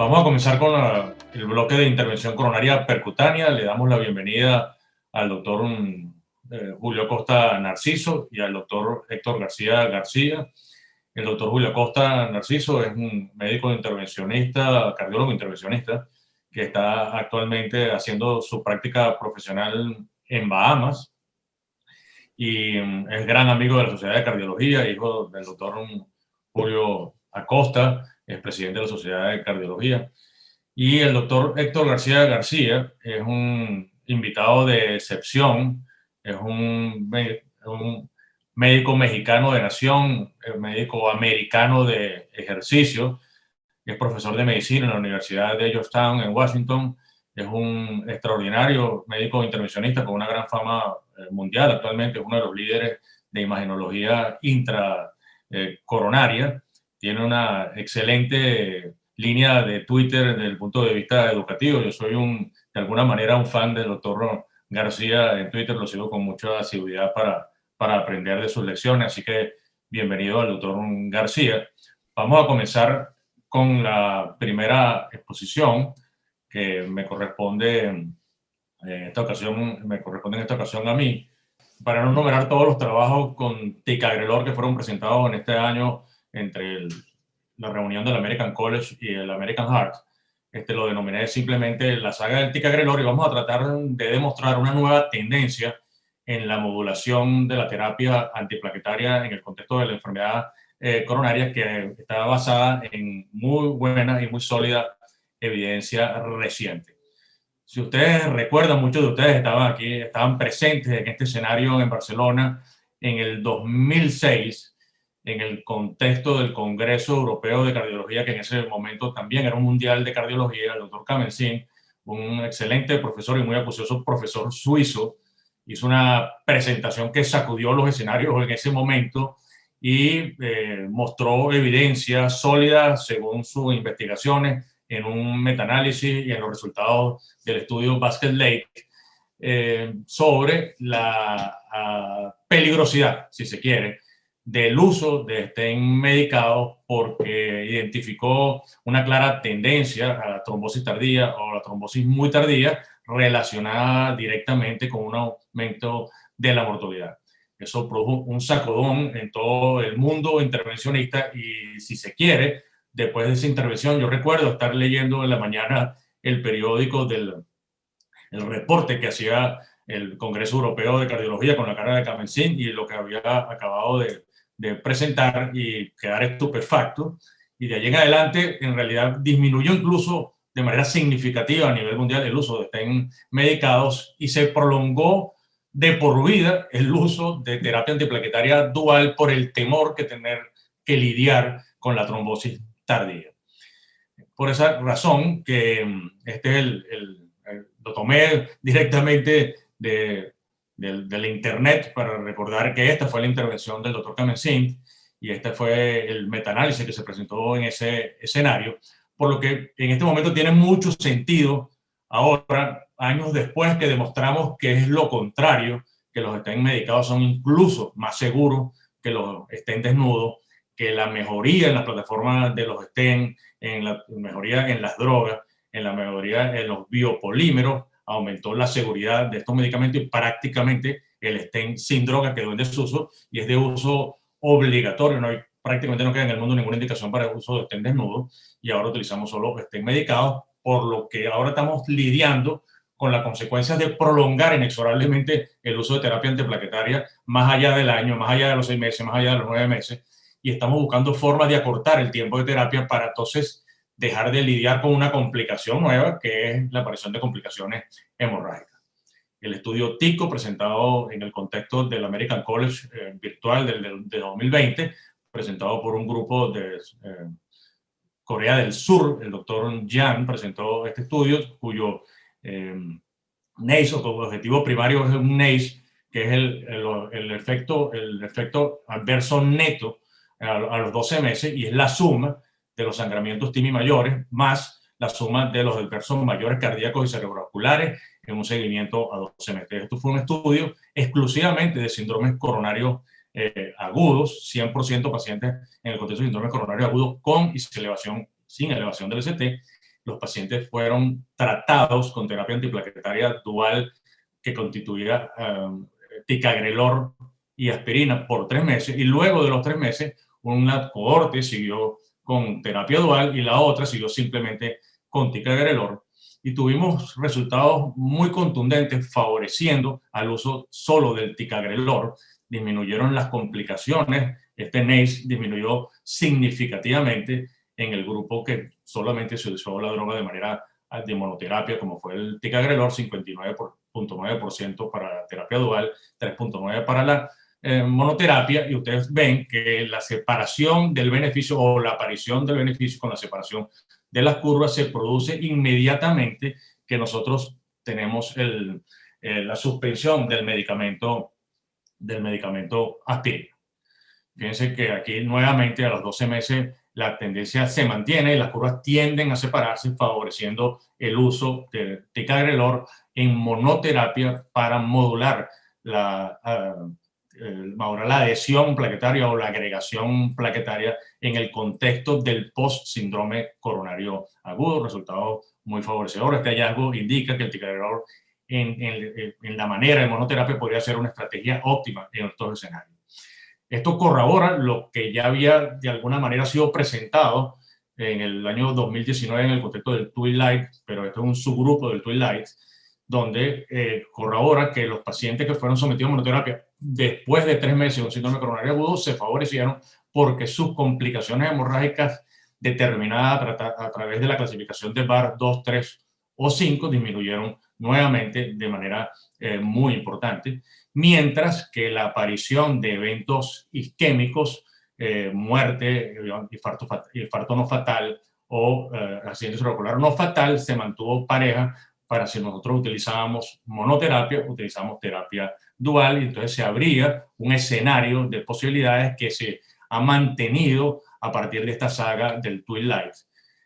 Vamos a comenzar con el bloque de intervención coronaria percutánea. Le damos la bienvenida al doctor Julio Acosta Narciso y al doctor Héctor García García. El doctor Julio Acosta Narciso es un médico intervencionista, cardiólogo intervencionista, que está actualmente haciendo su práctica profesional en Bahamas y es gran amigo de la Sociedad de Cardiología, hijo del doctor Julio Acosta, es presidente de la Sociedad de Cardiología. Y el doctor Héctor García García es un invitado de excepción, es un médico mexicano de nación, médico americano de ejercicio, es profesor de medicina en la Universidad de Georgetown en Washington, es un extraordinario médico intervencionista con una gran fama mundial, actualmente es uno de los líderes de imagenología intracoronaria, tiene una excelente línea de Twitter desde el punto de vista educativo. Yo soy de alguna manera un fan del doctor García en Twitter, lo sigo con mucha asiduidad para aprender de sus lecciones, así que bienvenido al doctor García. Vamos a comenzar con la primera exposición que me corresponde en esta ocasión a mí, para no enumerar todos los trabajos con ticagrelor que fueron presentados en este año entre la reunión del American College y el American Heart. Lo denominé simplemente la saga del ticagrelor y vamos a tratar de demostrar una nueva tendencia en la modulación de la terapia antiplaquetaria en el contexto de la enfermedad coronaria, que está basada en muy buena y muy sólida evidencia reciente. Si ustedes recuerdan, muchos de ustedes estaban presentes en este escenario en Barcelona en el 2006, en el contexto del Congreso Europeo de Cardiología, que en ese momento también era un mundial de cardiología. El doctor Kamen-Zinn, un excelente profesor y muy acucioso profesor suizo, hizo una presentación que sacudió los escenarios en ese momento y mostró evidencia sólida según sus investigaciones en un metaanálisis y en los resultados del estudio Basket Lake sobre la peligrosidad, si se quiere, del uso de stent medicados, porque identificó una clara tendencia a la trombosis tardía o la trombosis muy tardía relacionada directamente con un aumento de la mortalidad. Eso produjo un sacudón en todo el mundo intervencionista y, si se quiere, después de esa intervención, yo recuerdo estar leyendo en la mañana el periódico el reporte que hacía el Congreso Europeo de Cardiología con la cara de Kamen-Zinn y lo que había acabado de presentar y quedar estupefacto. Y de allí en adelante, en realidad, disminuyó incluso de manera significativa a nivel mundial el uso de stent medicados y se prolongó de por vida el uso de terapia antiplaquetaria dual por el temor que tener que lidiar con la trombosis tardía. Por esa razón que lo tomé directamente del internet para recordar que esta fue la intervención del doctor Kamen-Zinn y este fue el metaanálisis que se presentó en ese escenario, por lo que en este momento tiene mucho sentido ahora, años después, que demostramos que es lo contrario, que los stent medicados son incluso más seguros que los stent desnudos, que la mejoría en las plataformas de los stent, en la mejoría en las drogas, en la mejoría en los biopolímeros, aumentó la seguridad de estos medicamentos y prácticamente el stent sin droga quedó en desuso y es de uso obligatorio. Prácticamente no queda en el mundo ninguna indicación para el uso de stent desnudo y ahora utilizamos solo stent medicados, por lo que ahora estamos lidiando con las consecuencias de prolongar inexorablemente el uso de terapia antiplaquetaria más allá del año, más allá de los 6 meses, más allá de los 9 meses, y estamos buscando formas de acortar el tiempo de terapia para entonces dejar de lidiar con una complicación nueva, que es la aparición de complicaciones hemorrágicas. El estudio TICO, presentado en el contexto del American College virtual de 2020, presentado por un grupo de Corea del Sur, el doctor Yang presentó este estudio, cuyo NACE, o objetivo primario, es un NACE, que es el efecto adverso neto a los 12 meses, y es la suma de los sangramientos TIMI mayores más la suma de los adversos mayores cardíacos y cerebrovasculares en un seguimiento a 12 meses. Esto fue un estudio exclusivamente de síndromes coronarios agudos, 100% pacientes en el contexto de síndromes coronarios agudos con y sin elevación del ST, los pacientes fueron tratados con terapia antiplaquetaria dual que constituía ticagrelor y aspirina por 3 meses, y luego de los 3 meses una cohorte siguió con terapia dual y la otra siguió simplemente con ticagrelor, y tuvimos resultados muy contundentes favoreciendo al uso solo del ticagrelor. Disminuyeron las complicaciones, este NACE disminuyó significativamente en el grupo que solamente se usó la droga de manera de monoterapia, como fue el ticagrelor, 59.9% para la terapia dual, 3.9% para la monoterapia, y ustedes ven que la separación del beneficio o la aparición del beneficio con la separación de las curvas se produce inmediatamente que nosotros tenemos la suspensión del medicamento aspirina. Fíjense que aquí nuevamente a los 12 meses la tendencia se mantiene y las curvas tienden a separarse, favoreciendo el uso de ticagrelor en monoterapia para modular la adhesión plaquetaria o la agregación plaquetaria en el contexto del post-síndrome coronario agudo. Resultado muy favorecedor. Este hallazgo indica que el ticagrelor en la manera de monoterapia podría ser una estrategia óptima en estos escenarios. Esto corrobora lo que ya había de alguna manera sido presentado en el año 2019 en el contexto del Twilight, pero esto es un subgrupo del Twilight, donde corrobora que los pacientes que fueron sometidos a monoterapia después de 3 meses de un síndrome coronario agudo se favorecieron porque sus complicaciones hemorrágicas determinadas a través de la clasificación de VAR 2, 3 o 5 disminuyeron nuevamente de manera muy importante, mientras que la aparición de eventos isquémicos, muerte, infarto no fatal o accidente cerebrovascular no fatal, se mantuvo pareja para si nosotros utilizábamos monoterapia, utilizamos terapia dual, y entonces se abría un escenario de posibilidades que se ha mantenido a partir de esta saga del Twilight.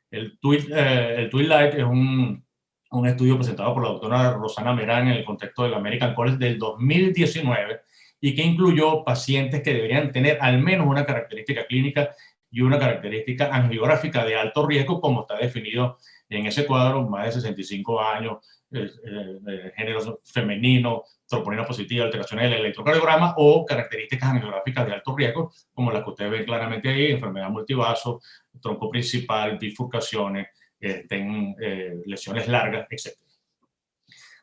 El Twilight es un estudio presentado por la doctora Rosana Merán en el contexto del American College del 2019 y que incluyó pacientes que deberían tener al menos una característica clínica y una característica angiográfica de alto riesgo, como está definido en ese cuadro: más de 65 años, género femenino, troponina positiva, alteraciones del electrocardiograma, o características angiográficas de alto riesgo, como las que ustedes ven claramente ahí: enfermedad multivaso, tronco principal, bifurcaciones, lesiones largas, etc.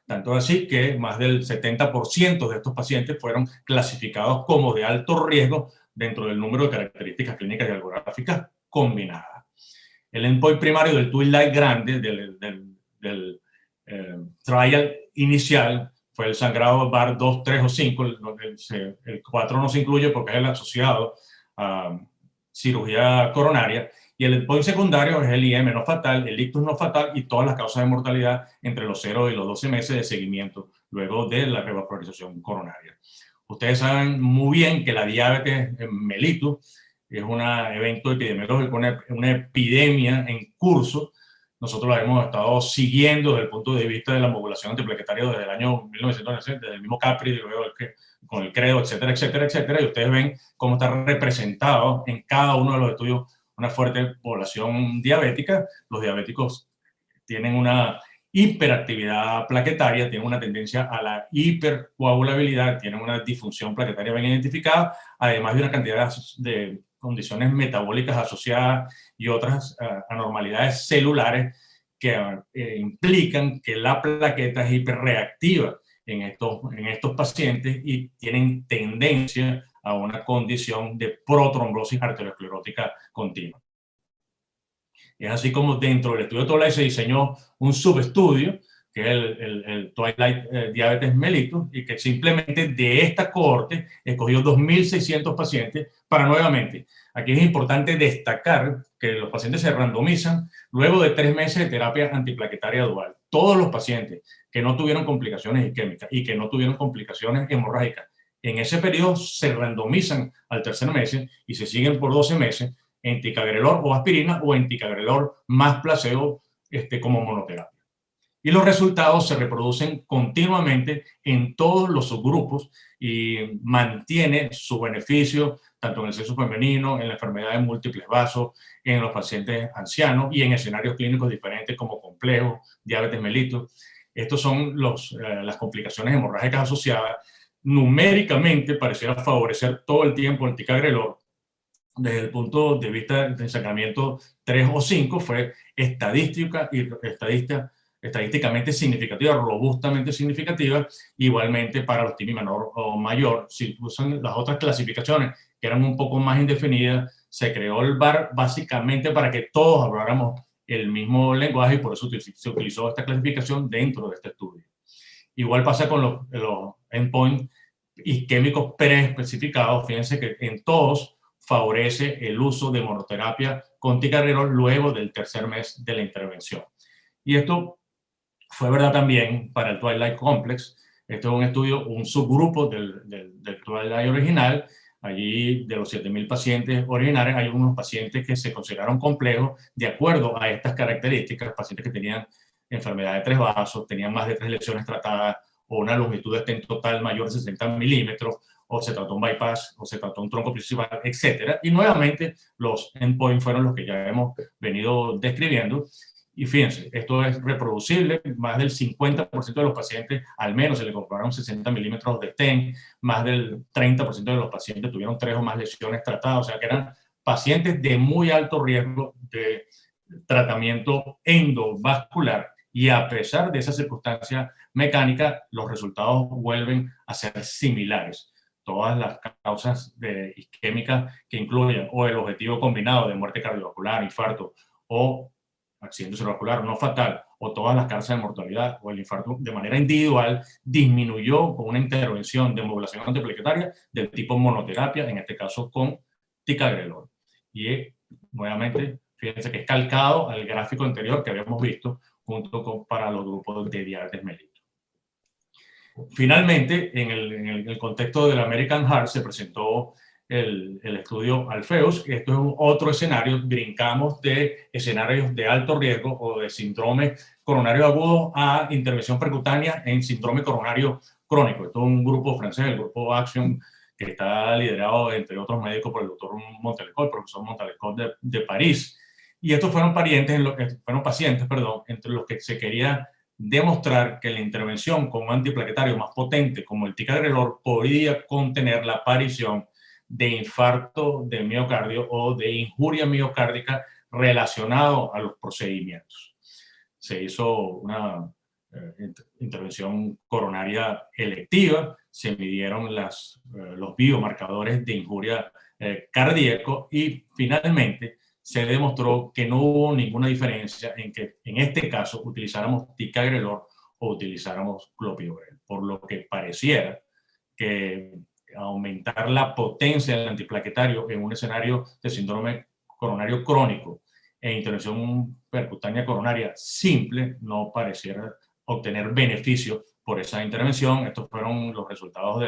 Tanto así que más del 70% de estos pacientes fueron clasificados como de alto riesgo dentro del número de características clínicas y algográficas combinadas. El endpoint primario del Twilight grande, del trial inicial, fue el sangrado VAR 2, 3 o 5. El 4 no se incluye porque es el asociado a cirugía coronaria. Y el endpoint secundario es el IM no fatal, el ictus no fatal y todas las causas de mortalidad entre los 0 y los 12 meses de seguimiento luego de la revascularización coronaria. Ustedes saben muy bien que la diabetes mellitus es un evento epidemiológico, una epidemia en curso. Nosotros la hemos estado siguiendo desde el punto de vista de la modulación antiplaquetaria desde el año 1990, desde el mismo Capri, y luego con el CREDO, etcétera, etcétera, etcétera. Y ustedes ven cómo está representado en cada uno de los estudios una fuerte población diabética. Los diabéticos tienen una hiperactividad plaquetaria, tienen una tendencia a la hipercoagulabilidad, tienen una disfunción plaquetaria bien identificada, además de una cantidad de condiciones metabólicas asociadas y otras anormalidades celulares que implican que la plaqueta es hiperreactiva en estos pacientes y tienen tendencia a una condición de protrombosis arteriosclerótica continua. Es así como dentro del estudio Twilight se diseñó un subestudio, que es el Twilight Diabetes Mellitus, y que simplemente de esta cohorte escogió 2.600 pacientes para nuevamente. Aquí es importante destacar que los pacientes se randomizan luego de 3 meses de terapia antiplaquetaria dual. Todos los pacientes que no tuvieron complicaciones isquémicas y que no tuvieron complicaciones hemorrágicas en ese periodo se randomizan al tercer mes y se siguen por 12 meses en ticagrelor o aspirina o en ticagrelor más placebo como monoterapia. Y los resultados se reproducen continuamente en todos los subgrupos y mantiene su beneficio tanto en el sexo femenino, en la enfermedad de múltiples vasos, en los pacientes ancianos y en escenarios clínicos diferentes como complejo, diabetes mellitus. Estos son las complicaciones hemorrágicas asociadas. Numéricamente pareciera favorecer todo el tiempo el ticagrelor. Desde el punto de vista de sacramiento 3 o 5 fue estadísticamente significativa, robustamente significativa, igualmente para los TIMI menor o mayor. Si usan las otras clasificaciones que eran un poco más indefinidas, se creó el VAR básicamente para que todos habláramos el mismo lenguaje y por eso se utilizó esta clasificación dentro de este estudio. Igual pasa con los endpoints isquémicos preespecificados. Fíjense que en todos favorece el uso de monoterapia con ticagrelor luego del tercer mes de la intervención. Y esto fue verdad también para el Twilight Complex. Esto es un estudio, un subgrupo del Twilight original. Allí, de los 7.000 pacientes originales, hay unos pacientes que se consideraron complejos de acuerdo a estas características, pacientes que tenían enfermedad de 3 vasos, tenían más de 3 lesiones tratadas o una longitud de stent total mayor de 60 milímetros, o se trató un bypass, o se trató un tronco principal, etc. Y nuevamente los endpoints fueron los que ya hemos venido describiendo. Y fíjense, esto es reproducible, más del 50% de los pacientes al menos se le incorporaron 60 milímetros de stent, más del 30% de los pacientes tuvieron 3 o más lesiones tratadas, o sea que eran pacientes de muy alto riesgo de tratamiento endovascular, y a pesar de esa circunstancia mecánica, los resultados vuelven a ser similares. Todas las causas isquémicas que incluyen o el objetivo combinado de muerte cardiovascular, infarto o accidente cerebrovascular no fatal, o todas las causas de mortalidad o el infarto de manera individual, disminuyó con una intervención de modulación antiplaquetaria del tipo monoterapia, en este caso con ticagrelor. Y nuevamente, fíjense que es calcado al gráfico anterior que habíamos visto junto con para los grupos de diabetes mellitus. Finalmente, en el contexto del American Heart se presentó el estudio Alpheus. Esto es otro escenario, brincamos de escenarios de alto riesgo o de síndrome coronario agudo a intervención percutánea en síndrome coronario crónico. Esto es un grupo francés, el grupo Action, que está liderado, entre otros médicos, por el doctor Montalecot, el profesor Montalecot de París. Y estos fueron pacientes entre los que se quería demostrar que la intervención con un antiplaquetario más potente como el ticagrelor podía contener la aparición de infarto de miocardio o de injuria miocárdica relacionado a los procedimientos. Se hizo una intervención coronaria electiva, se midieron los biomarcadores de injuria cardíaco y finalmente se demostró que no hubo ninguna diferencia en que en este caso utilizáramos ticagrelor o utilizáramos clopidogrel, por lo que pareciera que aumentar la potencia del antiplaquetario en un escenario de síndrome coronario crónico e intervención percutánea coronaria simple no pareciera obtener beneficio por esa intervención. Estos fueron los resultados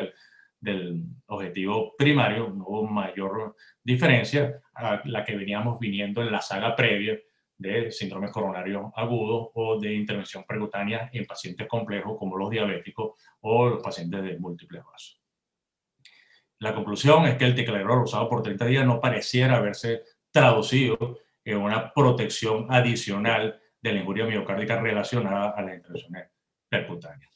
del objetivo primario. No hubo mayor diferencia a la que veníamos viniendo en la saga previa de síndrome coronario agudo o de intervención percutánea en pacientes complejos como los diabéticos o los pacientes de múltiples vasos. La conclusión es que el ticagrelor usado por 30 días no pareciera haberse traducido en una protección adicional de la injuria miocárdica relacionada a las intervenciones percutáneas.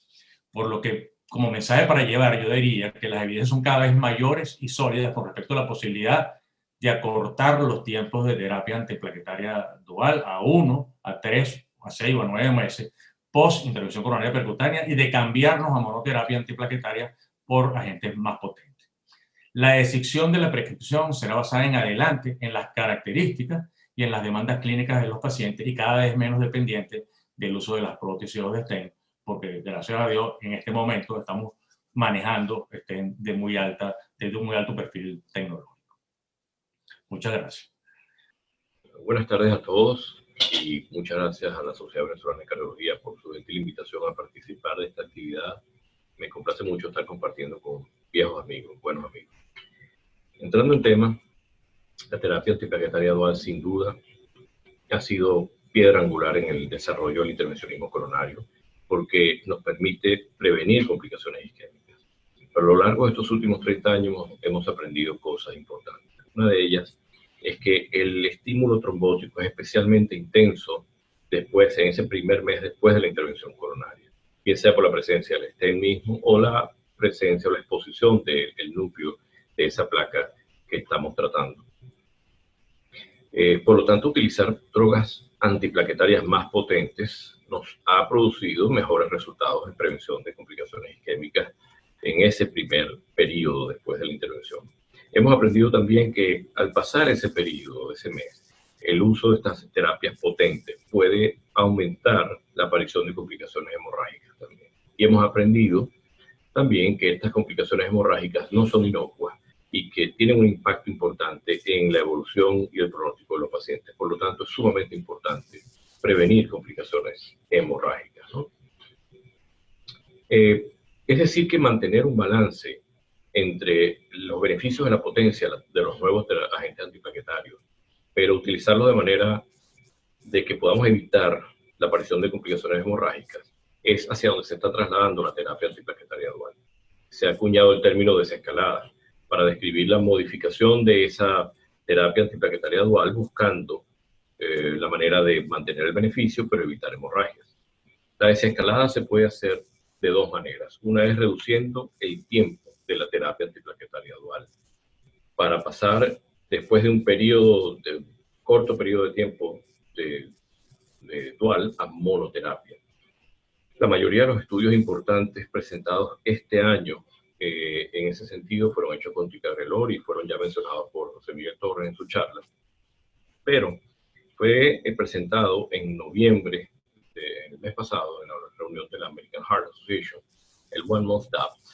Por lo que, como mensaje para llevar, yo diría que las evidencias son cada vez mayores y sólidas con respecto a la posibilidad de acortar los tiempos de terapia antiplaquetaria dual a 1, a 3, a 6 o a 9 meses post intervención coronaria percutánea y de cambiarnos a monoterapia antiplaquetaria por agentes más potentes. La decisión de la prescripción será basada en adelante en las características y en las demandas clínicas de los pacientes y cada vez menos dependiente del uso de las prótesis o de stent, porque gracias a Dios en este momento estamos manejando stent desde un muy alto perfil tecnológico. Muchas gracias. Buenas tardes a todos y muchas gracias a la Sociedad Venezolana de Cardiología por su gentil invitación a participar de esta actividad. Me complace mucho estar compartiendo con viejos amigos, buenos amigos. Entrando en tema, la terapia antiplaquetaria dual sin duda ha sido piedra angular en el desarrollo del intervencionismo coronario, porque nos permite prevenir complicaciones isquémicas. Pero a lo largo de estos últimos 30 años hemos aprendido cosas importantes. Una de ellas es que el estímulo trombótico es especialmente intenso después, en ese primer mes después de la intervención coronaria, bien sea por la presencia del stent mismo o la presencia o la exposición del núcleo de esa placa que estamos tratando. Por lo tanto, utilizar drogas antiplaquetarias más potentes nos ha producido mejores resultados en prevención de complicaciones isquémicas en ese primer periodo después de la intervención. Hemos aprendido también que al pasar ese periodo, ese mes, el uso de estas terapias potentes puede aumentar la aparición de complicaciones hemorrágicas también. Y hemos aprendido también que estas complicaciones hemorrágicas no son inocuas y que tienen un impacto importante en la evolución y el pronóstico de los pacientes. Por lo tanto, es sumamente importante prevenir complicaciones hemorrágicas, ¿no? Es decir, que mantener un balance entre los beneficios de la potencia de los nuevos agentes antiplaquetarios, pero utilizarlos de manera de que podamos evitar la aparición de complicaciones hemorrágicas, es hacia donde se está trasladando la terapia antiplaquetaria dual. Se ha acuñado el término desescalada para describir la modificación de esa terapia antiplaquetaria dual buscando la manera de mantener el beneficio pero evitar hemorragias. La desescalada se puede hacer de dos maneras. Una es reduciendo el tiempo de la terapia antiplaquetaria dual para pasar después de un corto periodo de tiempo de dual a monoterapia. La mayoría de los estudios importantes presentados este año en ese sentido fueron hechos con ticagrelor y fueron ya mencionados por José Miguel Torres en su charla. Pero fue presentado en noviembre del mes pasado en la reunión de la American Heart Association, el One Month DAPT.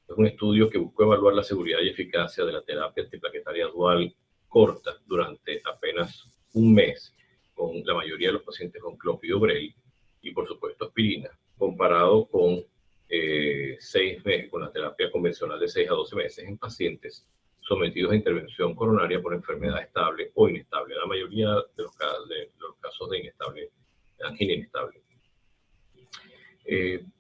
Es un estudio que buscó evaluar la seguridad y eficacia de la terapia antiplaquetaria dual corta durante apenas un mes con la mayoría de los pacientes con clopidogrel y por supuesto aspirina, comparado con 6 meses, con la terapia convencional de 6 a 12 meses en pacientes sometidos a intervención coronaria por enfermedad estable o inestable. La mayoría de los casos de angina inestable.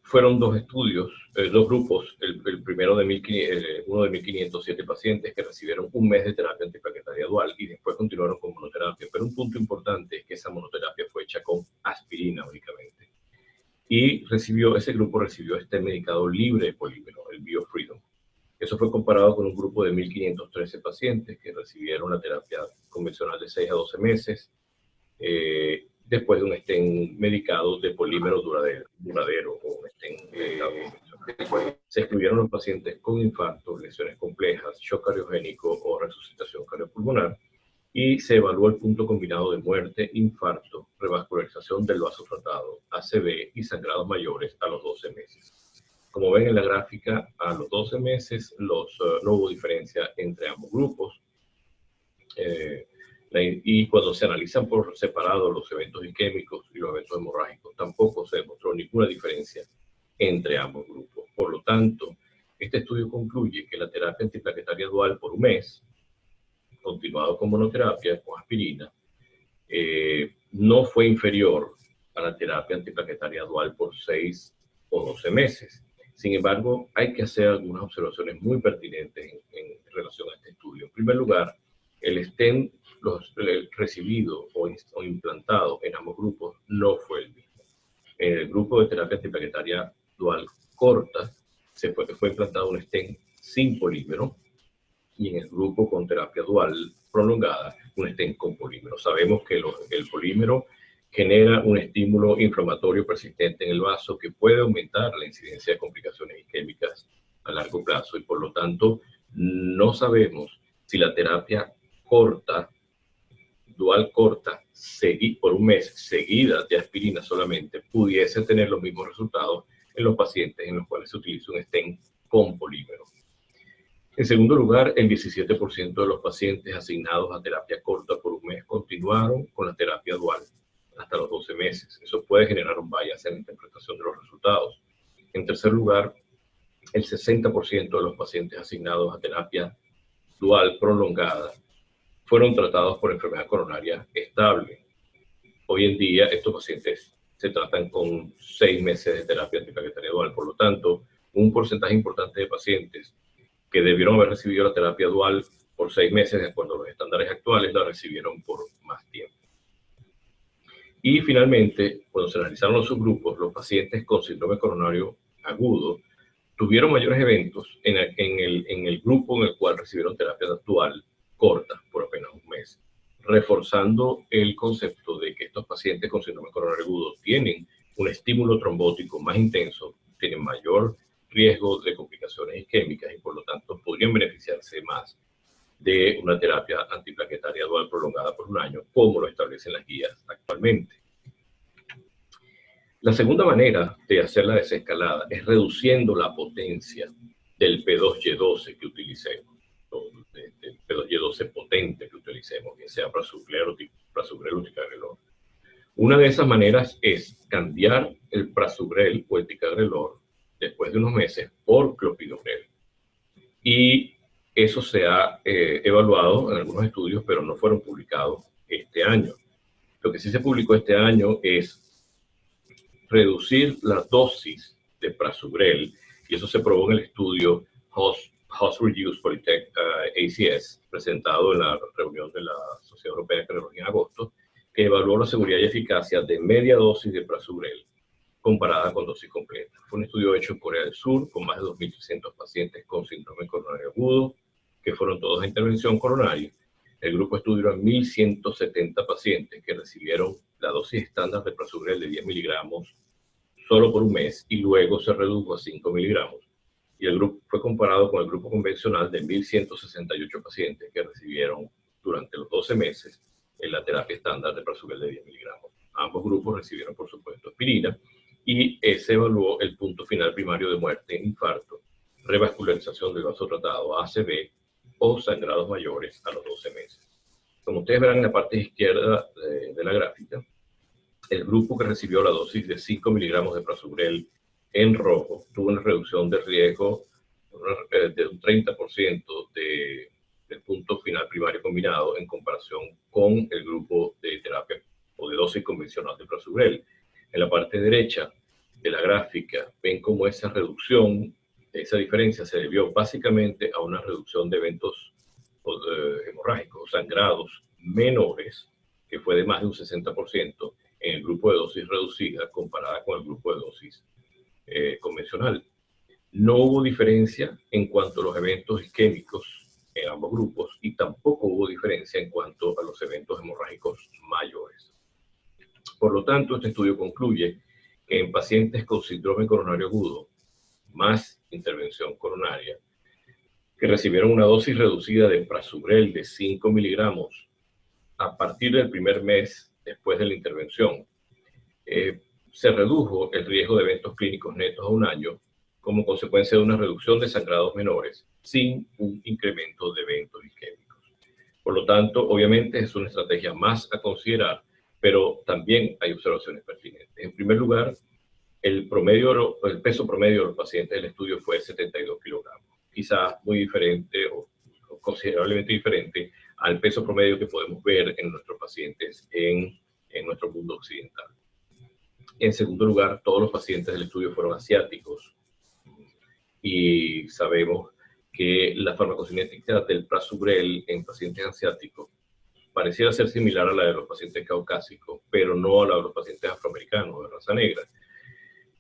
Fueron dos estudios, dos grupos, el primero uno de 1.507 pacientes que recibieron un mes de terapia antiplaquetaria dual y después continuaron con monoterapia. Pero un punto importante es que esa monoterapia fue hecha con aspirina únicamente. Y ese grupo recibió este medicado libre de polímero, el BioFreedom. Eso fue comparado con un grupo de 1.513 pacientes que recibieron la terapia convencional de 6 a 12 meses, después de un stent medicado de polímero duradero o un stent se excluyeron los pacientes con infarto, lesiones complejas, shock cardiogénico o resucitación cardiopulmonar y se evaluó el punto combinado de muerte, infarto, revascularización del vaso tratado, ACV y sangrados mayores a los 12 meses. Como ven en la gráfica, a los 12 meses no hubo diferencia entre ambos grupos. Y cuando se analizan por separado los eventos isquémicos y los eventos hemorrágicos, tampoco se demostró ninguna diferencia entre ambos grupos. Por lo tanto, este estudio concluye que la terapia antiplaquetaria dual por un mes, continuado con monoterapia, con aspirina, no fue inferior a la terapia antiplaquetaria dual por 6 o 12 meses. Sin embargo, hay que hacer algunas observaciones muy pertinentes en relación a este estudio. En primer lugar, el stent recibido o implantado en ambos grupos no fue el mismo. En el grupo de terapia antiplaquetaria dual corta fue implantado un stent sin polímero y en el grupo con terapia dual prolongada un stent con polímero. Sabemos que el polímero genera un estímulo inflamatorio persistente en el vaso que puede aumentar la incidencia de complicaciones isquémicas a largo plazo y por lo tanto no sabemos si la terapia dual corta, por un mes seguida de aspirina solamente, pudiese tener los mismos resultados en los pacientes en los cuales se utiliza un stent con polímero. En segundo lugar, el 17% de los pacientes asignados a terapia corta por un mes continuaron con la terapia dual hasta los 12 meses. Eso puede generar un bias en la interpretación de los resultados. En tercer lugar, el 60% de los pacientes asignados a terapia dual prolongada fueron tratados por enfermedad coronaria estable Hoy en día estos pacientes se tratan con 6 meses de terapia antiplaquetaria dual. Por lo tanto, un porcentaje importante de pacientes que debieron haber recibido la terapia dual por 6 meses, de acuerdo a los estándares actuales, la recibieron por más tiempo. Y finalmente, cuando se realizaron los subgrupos, los pacientes con síndrome coronario agudo tuvieron mayores eventos en el grupo en el cual recibieron terapia dual corta, por apenas un mes, reforzando el concepto de que estos pacientes con síndrome coronario agudo tienen un estímulo trombótico más intenso, tienen mayor riesgo de complicaciones isquémicas y por lo tanto podrían beneficiarse más de una terapia antiplaquetaria dual prolongada por un año, como lo establecen las guías actualmente. La segunda manera de hacer la desescalada es reduciendo la potencia del P2Y12 que utilicemos, del P2Y12 potente que utilicemos, que sea prasugrel o ticagrelor. Una de esas maneras es cambiar el prasugrel o el ticagrelor después de unos meses por clopidogrel. Y eso se ha evaluado en algunos estudios, pero no fueron publicados este año. Lo que sí se publicó este año es reducir la dosis de prasugrel, y eso se probó en el estudio Host Reduced Polytech ACS, presentado en la reunión de la Sociedad Europea de Cardiología en agosto, que evaluó la seguridad y eficacia de media dosis de prasugrel comparada con dosis completa. Fue un estudio hecho en Corea del Sur con más de 2.300 pacientes con síndrome coronario agudo, que fueron todos a intervención coronaria. El grupo estudio eran 1.170 pacientes que recibieron la dosis estándar de prasugrel de 10 miligramos solo por un mes y luego se redujo a 5 miligramos. Y el grupo fue comparado con el grupo convencional de 1.168 pacientes que recibieron durante los 12 meses en la terapia estándar de prasugrel de 10 miligramos. Ambos grupos recibieron, por supuesto, aspirina y se evaluó el punto final primario de muerte, infarto, revascularización del vaso tratado, ACV o sangrados mayores a los 12 meses. Como ustedes verán en la parte izquierda de la gráfica, el grupo que recibió la dosis de 5 miligramos de prasugrel en rojo tuvo una reducción de riesgo de un 30% del punto final primario combinado en comparación con el grupo de terapia o de dosis convencional de prasugrel. En la parte derecha de la gráfica ven cómo esa reducción, esa diferencia se debió básicamente a una reducción de eventos hemorrágicos o sangrados menores, que fue de más de un 60% en el grupo de dosis reducida comparada con el grupo de dosis convencional. No hubo diferencia en cuanto a los eventos isquémicos en ambos grupos y tampoco hubo diferencia en cuanto a los eventos hemorrágicos mayores. Por lo tanto, este estudio concluye que en pacientes con síndrome coronario agudo más intervención coronaria que recibieron una dosis reducida de prasugrel de 5 miligramos a partir del primer mes después de la intervención, se redujo el riesgo de eventos clínicos netos a un año como consecuencia de una reducción de sangrados menores sin un incremento de eventos isquémicos. Por lo tanto, obviamente es una estrategia más a considerar, pero también hay observaciones pertinentes. En primer lugar, el peso promedio de los pacientes del estudio fue 72 kilogramos, quizás muy diferente o considerablemente diferente al peso promedio que podemos ver en nuestros pacientes en nuestro mundo occidental. En segundo lugar, todos los pacientes del estudio fueron asiáticos y sabemos que la farmacocinética del prasugrel en pacientes asiáticos pareciera ser similar a la de los pacientes caucásicos, pero no a la de los pacientes afroamericanos de raza negra.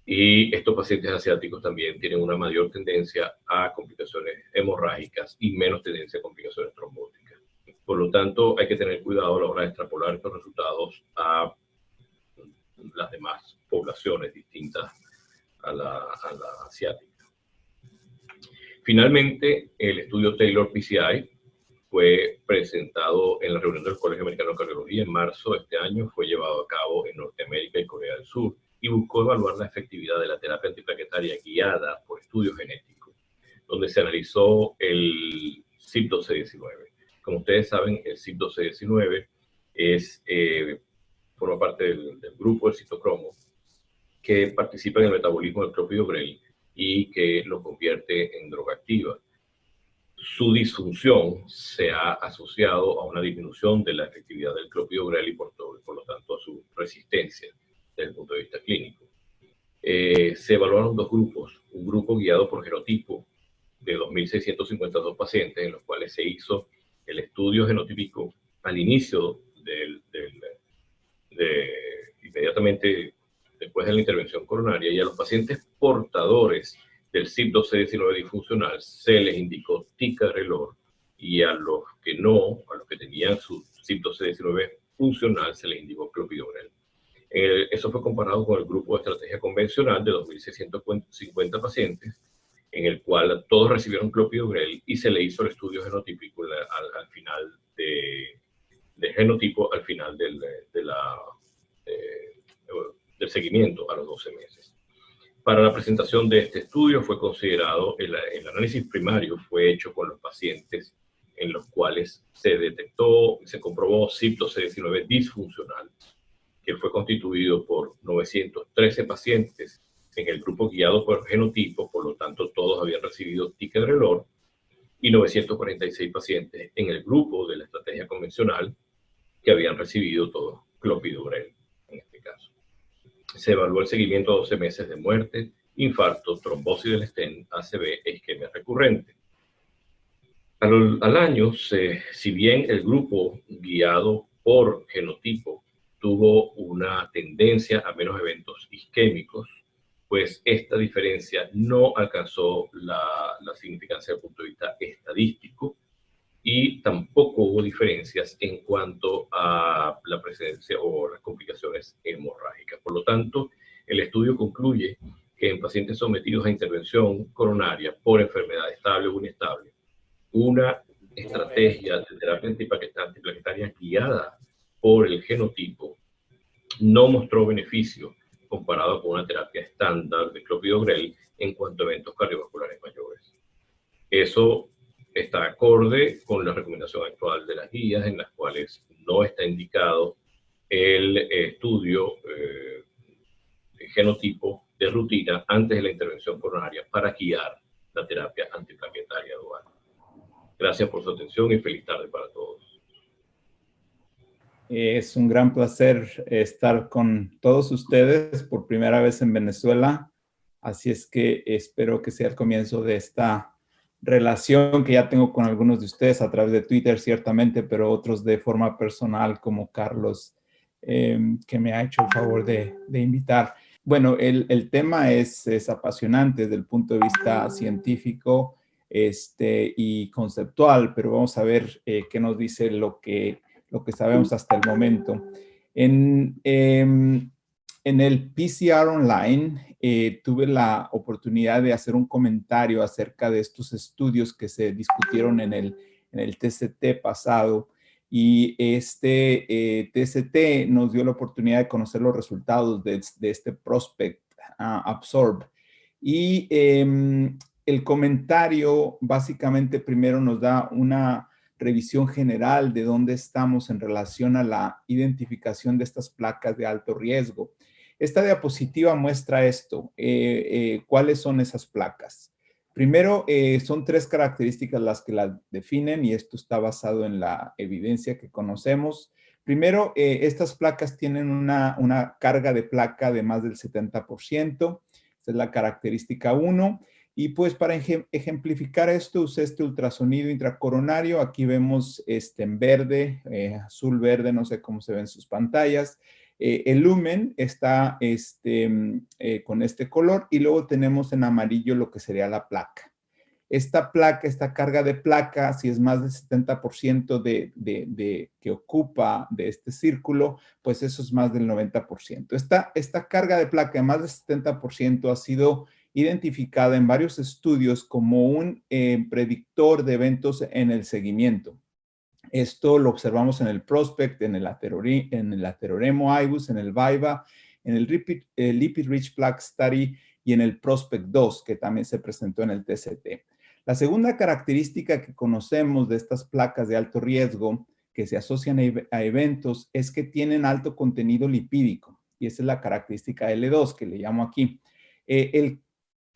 Y estos pacientes asiáticos también tienen una mayor tendencia a complicaciones hemorrágicas y menos tendencia a complicaciones trombóticas. Por lo tanto, hay que tener cuidado a la hora de extrapolar estos resultados a las demás poblaciones distintas a la asiática. Finalmente, el estudio Taylor PCI fue presentado en la reunión del Colegio Americano de Cardiología en marzo de este año, fue llevado a cabo en Norteamérica y Corea del Sur y buscó evaluar la efectividad de la terapia antiplaquetaria guiada por estudios genéticos, donde se analizó el CYP1219. Como ustedes saben, el CYP1219 forma parte del grupo del citocromo que participa en el metabolismo del clopidogrel y que lo convierte en droga activa. su disfunción se ha asociado a una disminución de la efectividad del clopidogrel y por lo tanto a su resistencia desde el punto de vista clínico. Se evaluaron dos grupos, un grupo guiado por genotipo de 2.652 pacientes, en los cuales se hizo el estudio genotípico al inicio inmediatamente después de la intervención coronaria, y a los pacientes portadores del CYP12D19 disfuncional se les indicó ticagrelor, y a los que no, a los que tenían su CYP12D19 funcional, se les indicó clopidogrel. Eso fue comparado con el grupo de estrategia convencional de 2.650 pacientes, en el cual todos recibieron clopidogrel y se le hizo el estudio genotípico al final de genotipo, al final del seguimiento a los 12 meses. Para la presentación de este estudio fue considerado, el análisis primario fue hecho con los pacientes en los cuales se detectó, se comprobó CYP12D19 disfuncional, que fue constituido por 913 pacientes en el grupo guiado por genotipo, por lo tanto todos habían recibido ticagrelor, y 946 pacientes en el grupo de la estrategia convencional, que habían recibido todos clopidogrel en este caso. Se evaluó el seguimiento a 12 meses de muerte, infarto, trombosis del stent, ACV e isquemia recurrente. Al año, si bien el grupo guiado por genotipo tuvo una tendencia a menos eventos isquémicos, pues esta diferencia no alcanzó la significancia desde el punto de vista estadístico, y tampoco hubo diferencias en cuanto a la presencia o las complicaciones hemorrágicas. Por lo tanto, el estudio concluye que en pacientes sometidos a intervención coronaria por enfermedad estable o inestable, una estrategia de terapia antiplaquetaria guiada por el genotipo no mostró beneficio comparado con una terapia estándar de clopidogrel en cuanto a eventos cardiovasculares mayores. Eso está acorde con la recomendación actual de las guías, en las cuales no está indicado el estudio genotipo de rutina antes de la intervención coronaria para guiar la terapia antiplaquetaria dual. Gracias por su atención y feliz tarde para todos. Es un gran placer estar con todos ustedes por primera vez en Venezuela. Así es que espero que sea el comienzo de esta relación que ya tengo con algunos de ustedes a través de Twitter, ciertamente, pero otros de forma personal, como Carlos, que me ha hecho el favor de invitar. Bueno, el tema es apasionante desde el punto de vista científico y conceptual, pero vamos a ver qué nos dice lo que sabemos hasta el momento. En el PCR Online tuve la oportunidad de hacer un comentario acerca de estos estudios que se discutieron en el TCT pasado, y este TCT nos dio la oportunidad de conocer los resultados de este Prospect Absorb. Y el comentario básicamente primero nos da una revisión general de dónde estamos en relación a la identificación de estas placas de alto riesgo. Esta diapositiva muestra esto. ¿Cuáles son esas placas? Primero, son tres características las que las definen, y esto está basado en la evidencia que conocemos. Primero, estas placas tienen una carga de placa de más del 70%. Esta es la característica 1. Y pues para ejemplificar esto, usé este ultrasonido intracoronario. Aquí vemos en verde, azul, verde, no sé cómo se ven sus pantallas. El lumen está con este color, y luego tenemos en amarillo lo que sería la placa. Esta placa, esta carga de placa, si es más del 70% que ocupa de este círculo, pues eso es más del 90%. Esta carga de placa de más del 70% ha sido identificada en varios estudios como un predictor de eventos en el seguimiento. Esto lo observamos en el Prospect, en el Ateroremo IBUS, en el VIVA, en el Lipid Rich Plaque Study y en el Prospect 2, que también se presentó en el TCT. La segunda característica que conocemos de estas placas de alto riesgo que se asocian a eventos es que tienen alto contenido lipídico, y esa es la característica L2 que le llamo aquí.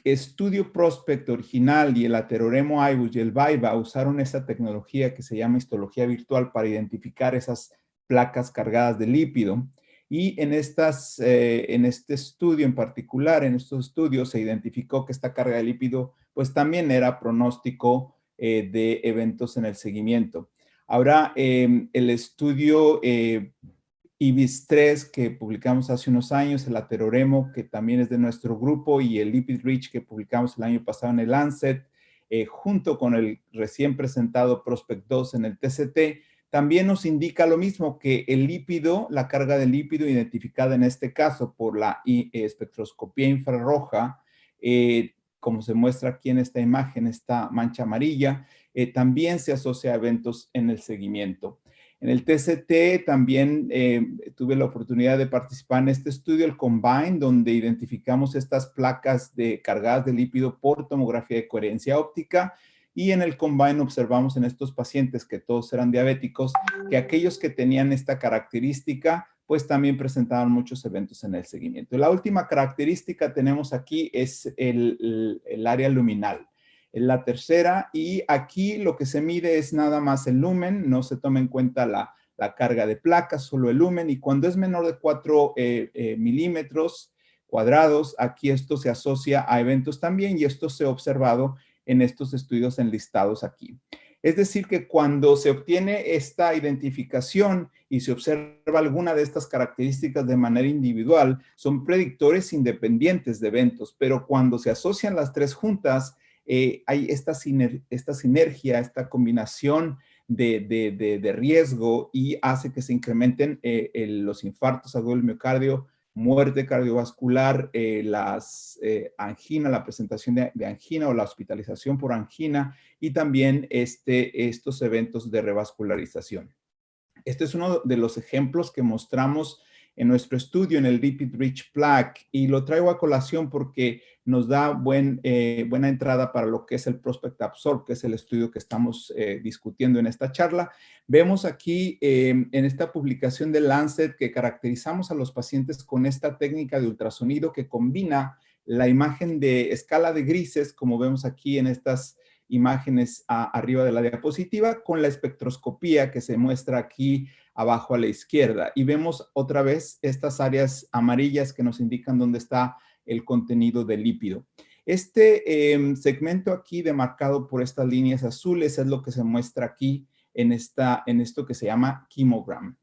estudio Prospect original y el Ateroremo IBUS y el VIVA usaron esa tecnología que se llama histología virtual para identificar esas placas cargadas de lípido. Y en este estudio en particular, en estos estudios, se identificó que esta carga de lípido pues también era pronóstico de eventos en el seguimiento. Ahora, el estudio IBIS-3 que publicamos hace unos años, el Ateroremo, que también es de nuestro grupo, y el Lipid-Rich que publicamos el año pasado en el Lancet, junto con el recién presentado Prospect 2 en el TCT, también nos indica lo mismo, que el lípido, la carga de lípido identificada en este caso por la espectroscopía infrarroja, como se muestra aquí en esta imagen, esta mancha amarilla, también se asocia a eventos en el seguimiento. En el TCT también tuve la oportunidad de participar en este estudio, el Combine, donde identificamos estas placas cargadas de lípido por tomografía de coherencia óptica. Y en el Combine observamos en estos pacientes, que todos eran diabéticos, que aquellos que tenían esta característica, pues también presentaban muchos eventos en el seguimiento. La última característica tenemos aquí es el área luminal. La tercera, y aquí lo que se mide es nada más el lumen, no se toma en cuenta la carga de placas, solo el lumen, y cuando es menor de 4 milímetros cuadrados, aquí esto se asocia a eventos también, y esto se ha observado en estos estudios enlistados aquí. Es decir, que cuando se obtiene esta identificación y se observa alguna de estas características de manera individual, son predictores independientes de eventos, pero cuando se asocian las tres juntas, hay esta sinergia, esta combinación de riesgo, y hace que se incrementen los infartos agudos del miocardio, muerte cardiovascular, angina, la presentación de angina o la hospitalización por angina, y también estos eventos de revascularización. Este es uno de los ejemplos que mostramos en nuestro estudio en el Lipid-Rich Plaque, y lo traigo a colación porque nos da buena entrada para lo que es el Prospect Absorb, que es el estudio que estamos discutiendo en esta charla. Vemos aquí en esta publicación de Lancet que caracterizamos a los pacientes con esta técnica de ultrasonido que combina la imagen de escala de grises, como vemos aquí en estas imágenes arriba de la diapositiva, con la espectroscopía que se muestra aquí abajo a la izquierda. Y vemos otra vez estas áreas amarillas que nos indican dónde está el contenido del lípido. Este segmento aquí demarcado por estas líneas azules es lo que se muestra aquí en esto que se llama chemogram.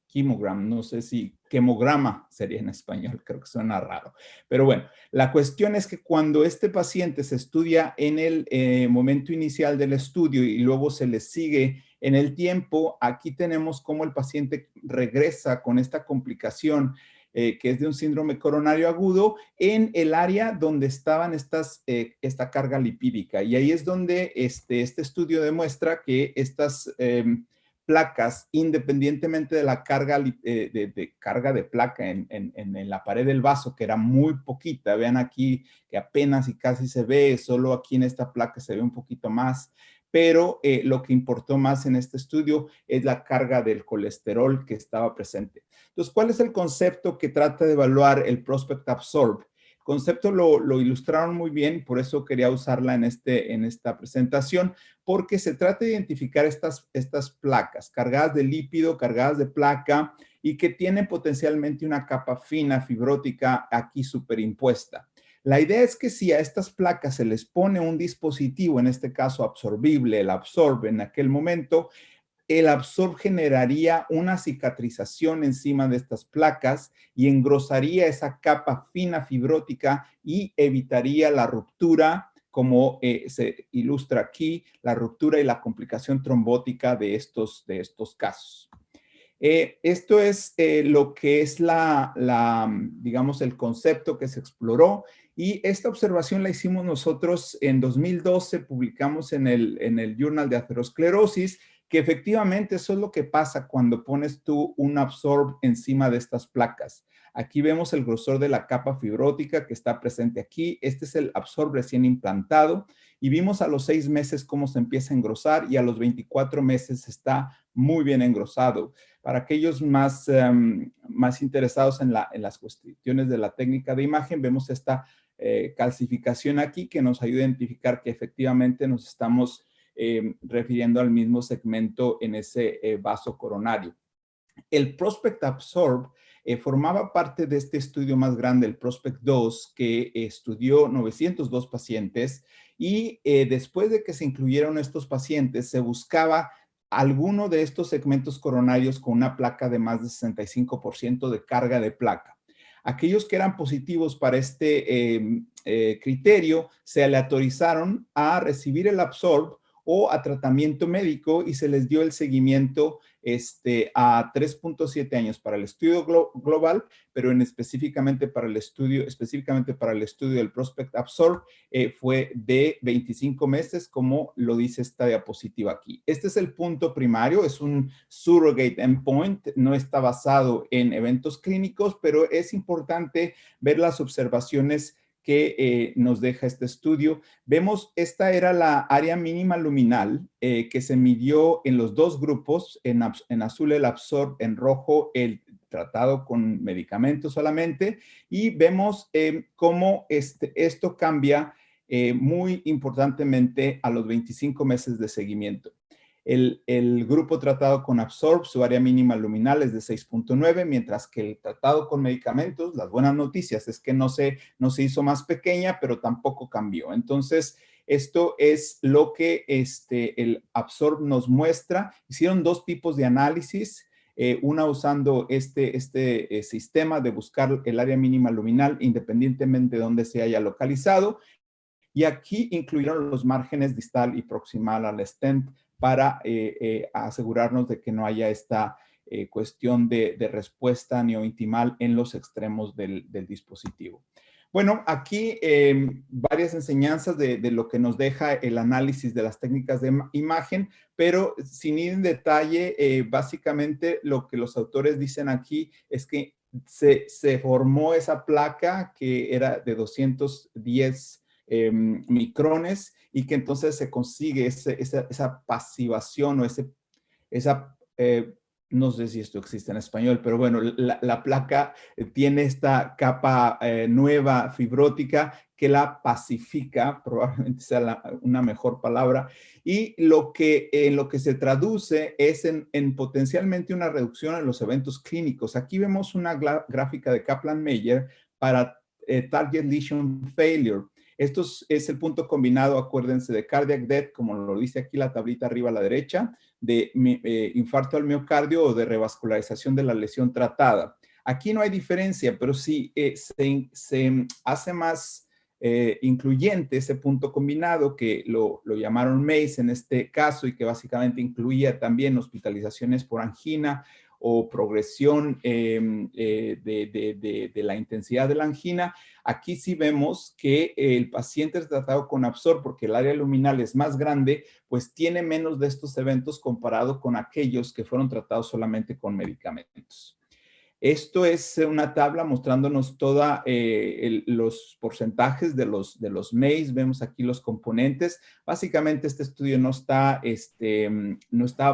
Chemogram, no sé si quemograma sería en español, creo que suena raro. Pero bueno, la cuestión es que cuando este paciente se estudia en el momento inicial del estudio y luego se le sigue en el tiempo, aquí tenemos cómo el paciente regresa con esta complicación que es de un síndrome coronario agudo en el área donde estaban esta carga lipídica. Y ahí es donde este estudio demuestra que estas placas, independientemente de la carga carga de placa en la pared del vaso, que era muy poquita. Vean aquí que apenas y casi se ve, solo aquí en esta placa se ve un poquito más, pero lo que importó más en este estudio es la carga del colesterol que estaba presente. Entonces, ¿cuál es el concepto que trata de evaluar el Prospect Absorb? El concepto lo ilustraron muy bien, por eso quería usarla en esta presentación, porque se trata de identificar estas placas cargadas de lípido, cargadas de placa, y que tienen potencialmente una capa fina fibrótica aquí superimpuesta. La idea es que si a estas placas se les pone un dispositivo, en este caso absorbible, el Absorb en aquel momento, el Absorb generaría una cicatrización encima de estas placas y engrosaría esa capa fina fibrótica y evitaría la ruptura, como se ilustra aquí, la ruptura y la complicación trombótica de estos casos. Esto es lo que es digamos, el concepto que se exploró, y esta observación la hicimos nosotros en 2012, publicamos en el Journal de Aterosclerosis, que efectivamente eso es lo que pasa cuando pones tú un Absorb encima de estas placas. Aquí vemos el grosor de la capa fibrótica que está presente aquí. Este es el Absorb recién implantado, y vimos a los 6 meses cómo se empieza a engrosar, y a los 24 meses está muy bien engrosado. Para aquellos más interesados en las cuestiones de la técnica de imagen, vemos esta calcificación aquí que nos ayuda a identificar que efectivamente nos estamos refiriendo al mismo segmento en ese vaso coronario. El Prospect Absorb formaba parte de este estudio más grande, el Prospect 2, que estudió 902 pacientes y después de que se incluyeron estos pacientes, se buscaba alguno de estos segmentos coronarios con una placa de más de 65% de carga de placa. Aquellos que eran positivos para este criterio se aleatorizaron a recibir el Absorb o a tratamiento médico y se les dio el seguimiento a 3.7 años para el estudio global, pero específicamente para el estudio del Prospect Absorb fue de 25 meses, como lo dice esta diapositiva aquí. Este es el punto primario, es un surrogate endpoint, no está basado en eventos clínicos, pero es importante ver las observaciones que nos deja este estudio. Vemos, esta era la área mínima luminal que se midió en los dos grupos, en azul el Absorb, en rojo el tratado con medicamentos solamente, y vemos cómo esto cambia muy importantemente a los 25 meses de seguimiento. El grupo tratado con Absorb, su área mínima luminal es de 6.9, mientras que el tratado con medicamentos, las buenas noticias es que no se hizo más pequeña, pero tampoco cambió. Entonces, esto es lo que el Absorb nos muestra. Hicieron dos tipos de análisis, una usando este sistema de buscar el área mínima luminal independientemente de dónde se haya localizado. Y aquí incluyeron los márgenes distal y proximal al stent para asegurarnos de que no haya esta cuestión de respuesta neointimal en los extremos del dispositivo. Bueno, aquí varias enseñanzas de lo que nos deja el análisis de las técnicas de imagen, pero sin ir en detalle, básicamente lo que los autores dicen aquí es que se formó esa placa que era de 210 micrones y que entonces se consigue esa pasivación o no sé si esto existe en español, pero bueno, la placa tiene esta capa nueva fibrótica que la pacifica, probablemente sea una mejor palabra, y lo que se traduce es en potencialmente una reducción en los eventos clínicos. Aquí vemos una gráfica de Kaplan-Meier para Target Lesion Failure. Esto es el punto combinado, acuérdense, de cardiac death, como lo dice aquí la tablita arriba a la derecha, de infarto al miocardio o de revascularización de la lesión tratada. Aquí no hay diferencia, pero sí se hace más incluyente ese punto combinado que lo llamaron MACE en este caso y que básicamente incluía también hospitalizaciones por angina o progresión de la intensidad de la angina. Aquí sí vemos que el paciente es tratado con Absorb porque el área luminal es más grande, pues tiene menos de estos eventos comparado con aquellos que fueron tratados solamente con medicamentos. Esto es una tabla mostrándonos todos los porcentajes de los MACE. Vemos aquí los componentes. Básicamente este estudio no estaba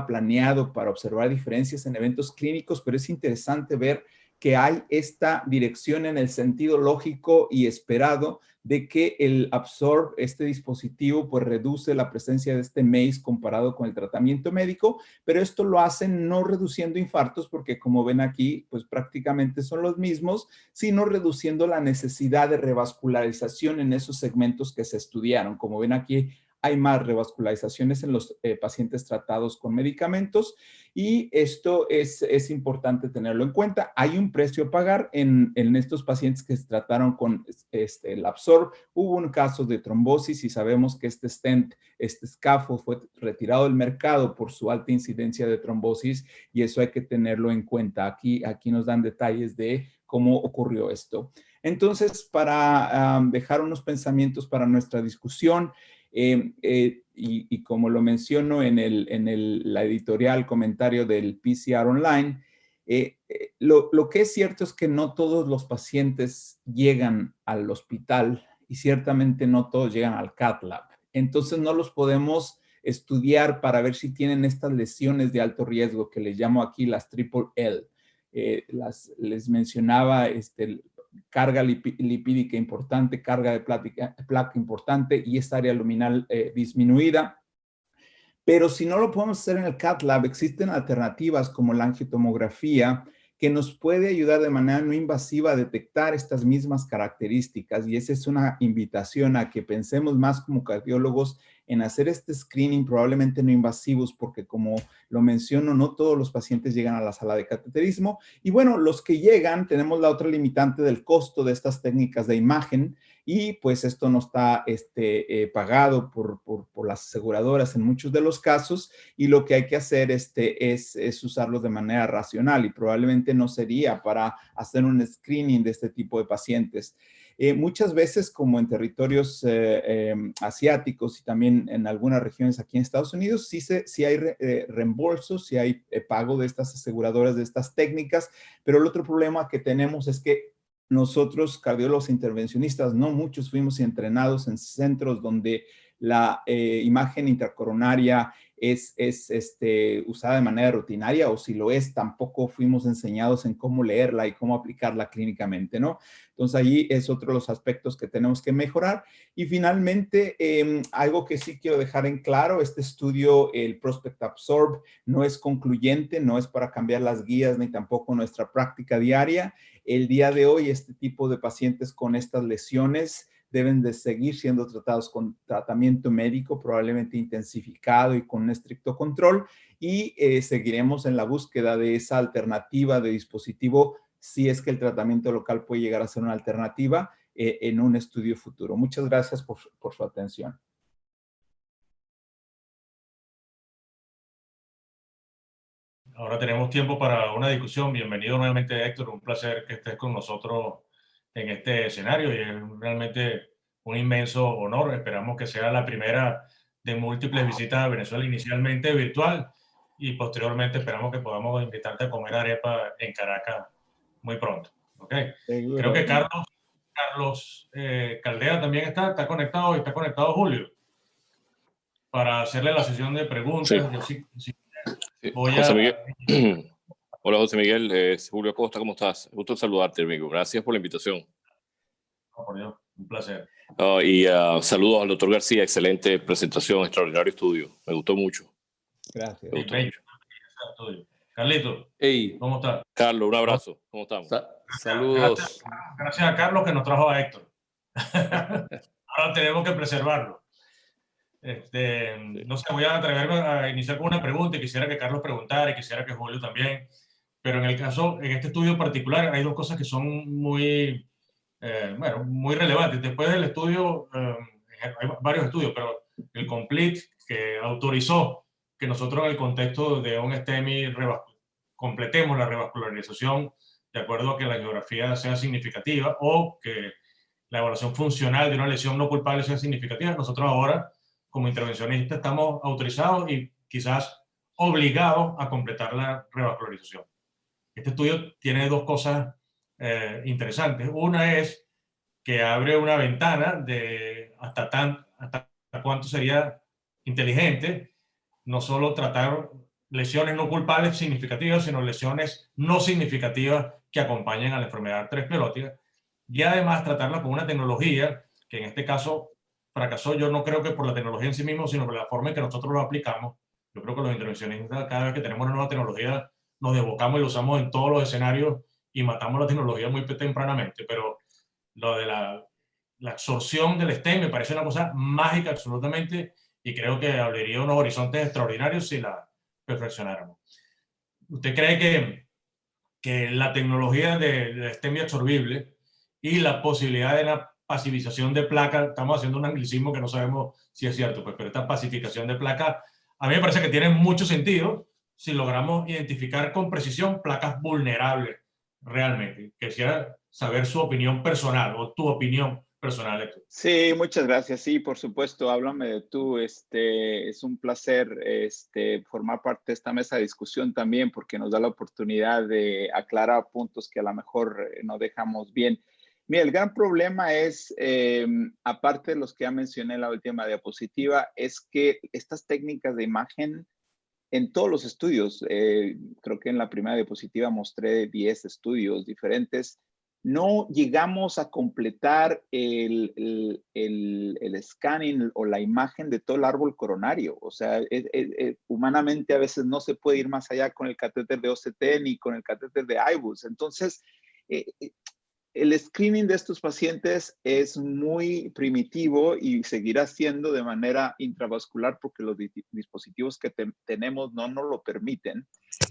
planeado para observar diferencias en eventos clínicos, pero es interesante ver que hay esta dirección en el sentido lógico y esperado de que el Absorb, este dispositivo, pues reduce la presencia de este MACE comparado con el tratamiento médico, pero esto lo hacen no reduciendo infartos, porque como ven aquí, pues prácticamente son los mismos, sino reduciendo la necesidad de revascularización en esos segmentos que se estudiaron. Como ven aquí, hay más revascularizaciones en los pacientes tratados con medicamentos y esto es importante tenerlo en cuenta. Hay un precio a pagar en estos pacientes que se trataron con el Absorb. Hubo un caso de trombosis y sabemos que este stent, este escafo fue retirado del mercado por su alta incidencia de trombosis y eso hay que tenerlo en cuenta. Aquí nos dan detalles de cómo ocurrió esto. Entonces, para dejar unos pensamientos para nuestra discusión, y como lo menciono en la editorial comentario del PCR Online, lo que es cierto es que no todos los pacientes llegan al hospital y ciertamente no todos llegan al cath lab. Entonces no los podemos estudiar para ver si tienen estas lesiones de alto riesgo que les llamo aquí las triple L. Les mencionaba carga lipídica importante, carga de placa importante y esta área luminal disminuida. Pero si no lo podemos hacer en el Cath Lab, existen alternativas como la angiotomografía que nos puede ayudar de manera no invasiva a detectar estas mismas características. Y esa es una invitación a que pensemos más como cardiólogos en hacer este screening probablemente no invasivos, porque como lo menciono, no todos los pacientes llegan a la sala de cateterismo. Y bueno, los que llegan, tenemos la otra limitante del costo de estas técnicas de imagen, y pues esto no está pagado por las aseguradoras en muchos de los casos, y lo que hay que hacer es usarlos de manera racional, y probablemente no sería para hacer un screening de este tipo de pacientes. Muchas veces, como en territorios asiáticos y también en algunas regiones aquí en Estados Unidos, sí hay reembolsos, sí hay pago de estas aseguradoras, de estas técnicas, pero el otro problema que tenemos es que nosotros, cardiólogos intervencionistas, no muchos fuimos entrenados en centros donde la imagen intracoronaria es usada de manera rutinaria, o si lo es, tampoco fuimos enseñados en cómo leerla y cómo aplicarla clínicamente, ¿no? Entonces, allí es otro de los aspectos que tenemos que mejorar. Y finalmente, algo que sí quiero dejar en claro, este estudio, el Prospect Absorb, no es concluyente, no es para cambiar las guías ni tampoco nuestra práctica diaria. El día de hoy, este tipo de pacientes con estas lesiones deben de seguir siendo tratados con tratamiento médico, probablemente intensificado y con un estricto control, y seguiremos en la búsqueda de esa alternativa de dispositivo, si es que el tratamiento local puede llegar a ser una alternativa en un estudio futuro. Muchas gracias por su atención. Ahora tenemos tiempo para una discusión. Bienvenido nuevamente, Héctor. Un placer que estés con nosotros en este escenario y es realmente un inmenso honor. Esperamos que sea la primera de múltiples visitas a Venezuela, inicialmente virtual, y posteriormente esperamos que podamos invitarte a comer arepa en Caracas muy pronto. ¿Okay? Creo que Carlos Caldera también está conectado, y está conectado Julio para hacerle la sesión de preguntas. Sí. Sí, voy José Miguel. Hola, José Miguel. Es Julio Costa, ¿cómo estás? Gusto saludarte, amigo. Gracias por la invitación. Oh, por Dios, un placer. Y saludos al doctor García. Excelente presentación, extraordinario estudio. Me gustó mucho. Gracias. Me gustó mucho. Carlito, hey, ¿cómo estás? Carlos, un abrazo. ¿Cómo estamos? Saludos. Gracias a Carlos que nos trajo a Héctor. Ahora tenemos que preservarlo. No sé, voy a atreverme a iniciar con una pregunta y quisiera que Carlos preguntara y quisiera que Julio también. Pero en el caso, en este estudio particular, hay dos cosas que son muy, muy relevantes. Después del estudio, hay varios estudios, pero el COMPLETE, que autorizó que nosotros en el contexto de un STEMI completemos la revascularización de acuerdo a que la geografía sea significativa o que la evaluación funcional de una lesión no culpable sea significativa. Nosotros ahora, como intervencionistas, estamos autorizados y quizás obligados a completar la revascularización. Este estudio tiene dos cosas interesantes. Una es que abre una ventana de hasta cuánto sería inteligente no solo tratar lesiones no culpables significativas, sino lesiones no significativas que acompañen a la enfermedad arteriosclerótica, y además tratarla con una tecnología que en este caso fracasó. Yo no creo que por la tecnología en sí mismo, sino por la forma en que nosotros lo aplicamos. Yo creo que los intervencionistas, cada vez que tenemos una nueva tecnología, nos desbocamos y lo usamos en todos los escenarios y matamos la tecnología muy tempranamente, pero lo de la absorción del STEM me parece una cosa mágica absolutamente, y creo que abriría unos horizontes extraordinarios si la perfeccionáramos. ¿Usted cree que la tecnología de STEMI absorbible y la posibilidad de la pasivización de placa, estamos haciendo un anglicismo que no sabemos si es cierto, pues, pero esta pacificación de placa, a mí me parece que tiene mucho sentido si logramos identificar con precisión placas vulnerables realmente? Quisiera saber su opinión personal o tu opinión personal, Héctor. Sí, muchas gracias. Sí, por supuesto, háblame de tú. Es un placer formar parte de esta mesa de discusión también, porque nos da la oportunidad de aclarar puntos que a lo mejor no dejamos bien. Mira, el gran problema es, aparte de los que ya mencioné en la última diapositiva, es que estas técnicas de imagen en todos los estudios, creo que en la primera diapositiva mostré 10 estudios diferentes, no llegamos a completar el scanning o la imagen de todo el árbol coronario. O sea, humanamente a veces no se puede ir más allá con el catéter de OCT ni con el catéter de IBUS. Entonces, el screening de estos pacientes es muy primitivo y seguirá siendo de manera intravascular porque los dispositivos que tenemos no nos lo permiten.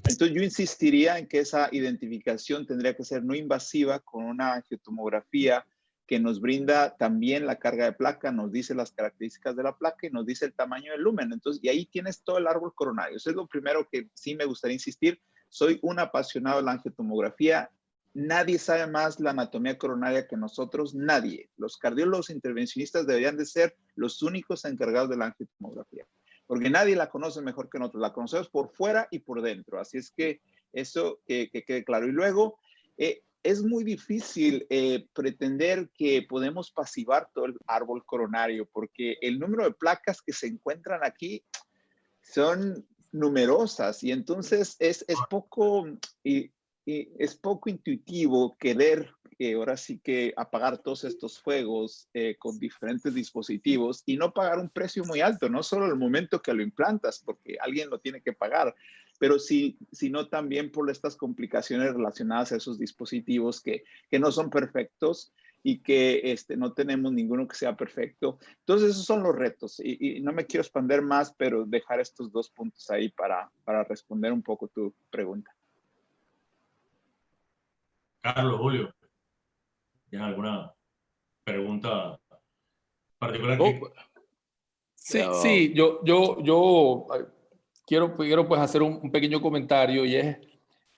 Entonces yo insistiría en que esa identificación tendría que ser no invasiva con una angiotomografía que nos brinda también la carga de placa, nos dice las características de la placa y nos dice el tamaño del lumen. Entonces, y ahí tienes todo el árbol coronario. Eso es lo primero que sí me gustaría insistir. Soy un apasionado de la angiotomografía. Nadie sabe más la anatomía coronaria que nosotros, nadie. Los cardiólogos intervencionistas deberían de ser los únicos encargados de la angiotomografía, porque nadie la conoce mejor que nosotros. La conocemos por fuera y por dentro. Así es que eso que quede claro. Y luego, es muy difícil pretender que podemos pasivar todo el árbol coronario, porque el número de placas que se encuentran aquí son numerosas y entonces es poco... Y es poco intuitivo querer ahora sí que apagar todos estos fuegos con diferentes dispositivos y no pagar un precio muy alto, no solo el momento que lo implantas, porque alguien lo tiene que pagar, pero sino también por estas complicaciones relacionadas a esos dispositivos que no son perfectos y que no tenemos ninguno que sea perfecto. Entonces esos son los retos y no me quiero expandir más, pero dejar estos dos puntos ahí para responder un poco tu pregunta. Carlos, Julio, ¿tienes alguna pregunta particular? Sí, yo quiero pues hacer un pequeño comentario y es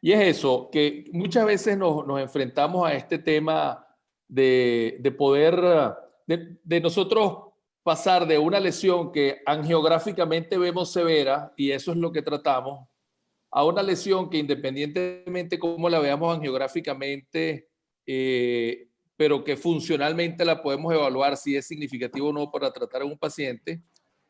eso, que muchas veces nos enfrentamos a este tema de poder, de nosotros pasar de una lesión que angiográficamente vemos severa, y eso es lo que tratamos, a una lesión que independientemente cómo la veamos angiográficamente, pero que funcionalmente la podemos evaluar si es significativo o no para tratar a un paciente,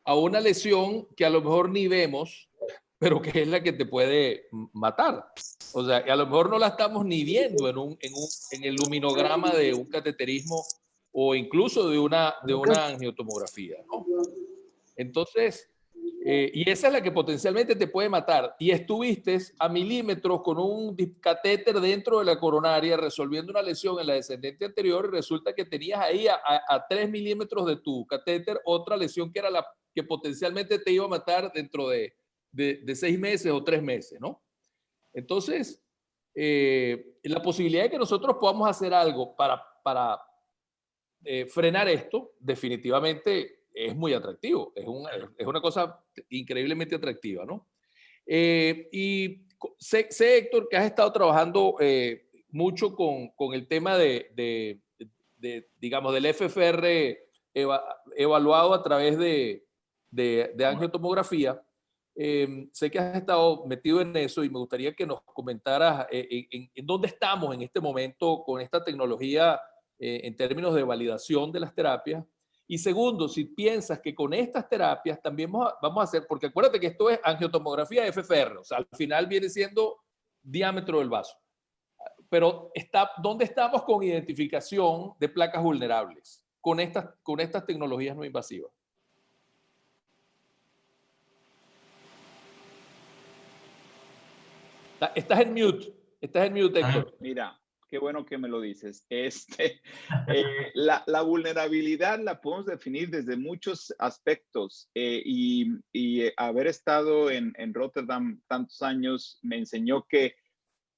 a una lesión que a lo mejor ni vemos, pero que es la que te puede matar. O sea, a lo mejor no la estamos ni viendo en el luminograma de un cateterismo o incluso de una angiotomografía, ¿no? Entonces, y esa es la que potencialmente te puede matar. Y estuviste a milímetros con un catéter dentro de la coronaria resolviendo una lesión en la descendente anterior y resulta que tenías ahí a 3 milímetros de tu catéter otra lesión que era la que potencialmente te iba a matar dentro de 6 meses o 3 meses, ¿no? Entonces, la posibilidad de que nosotros podamos hacer algo para frenar esto, definitivamente es muy atractivo. Es una cosa increíblemente atractiva, ¿no? Y sé, Héctor, que has estado trabajando mucho con el tema digamos, del FFR evaluado a través de angiotomografía. Sé que has estado metido en eso y me gustaría que nos comentaras en dónde estamos en este momento con esta tecnología en términos de validación de las terapias. Y segundo, si piensas que con estas terapias también vamos a hacer, porque acuérdate que esto es angiotomografía FFR, o sea, al final viene siendo diámetro del vaso. Pero ¿dónde estamos con identificación de placas vulnerables con estas tecnologías no invasivas? Estás en mute, Héctor. Mira, qué bueno que me lo dices. La vulnerabilidad la podemos definir desde muchos aspectos y haber estado en Rotterdam tantos años me enseñó que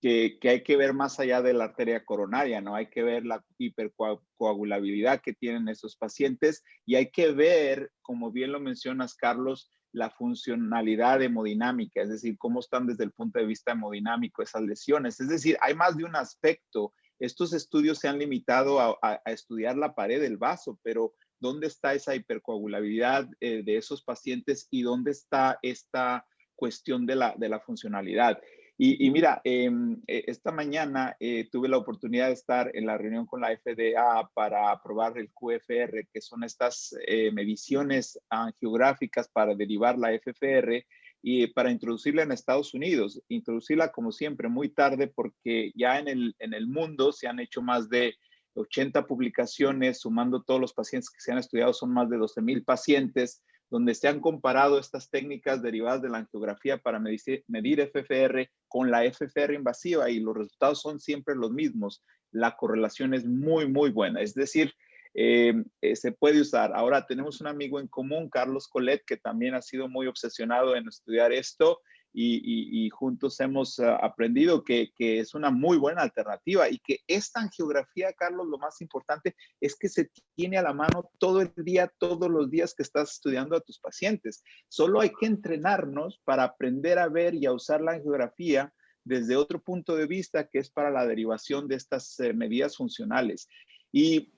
hay que ver más allá de la arteria coronaria, ¿no? Hay que ver la hipercoagulabilidad que tienen esos pacientes y hay que ver, como bien lo mencionas, Carlos, la funcionalidad hemodinámica, es decir, cómo están desde el punto de vista hemodinámico esas lesiones. Es decir, hay más de un aspecto. Estos estudios se han limitado a estudiar la pared del vaso, pero ¿dónde está esa hipercoagulabilidad de esos pacientes y dónde está esta cuestión de la funcionalidad? Y mira, esta mañana tuve la oportunidad de estar en la reunión con la FDA para aprobar el QFR, que son estas mediciones angiográficas para derivar la FFR. y para introducirla en Estados Unidos. Introducirla, como siempre, muy tarde, porque ya en el mundo se han hecho más de 80 publicaciones, sumando todos los pacientes que se han estudiado, son más de 12,000 pacientes, donde se han comparado estas técnicas derivadas de la angiografía para medir FFR con la FFR invasiva, y los resultados son siempre los mismos. La correlación es muy, muy buena. Es decir, se puede usar. Ahora tenemos un amigo en común, Carlos Colet, que también ha sido muy obsesionado en estudiar esto, y juntos hemos aprendido que es una muy buena alternativa, y que esta angiografía, Carlos, lo más importante es que se tiene a la mano todo el día, todos los días que estás estudiando a tus pacientes. Solo hay que entrenarnos para aprender a ver y a usar la angiografía desde otro punto de vista, que es para la derivación de estas medidas funcionales. Y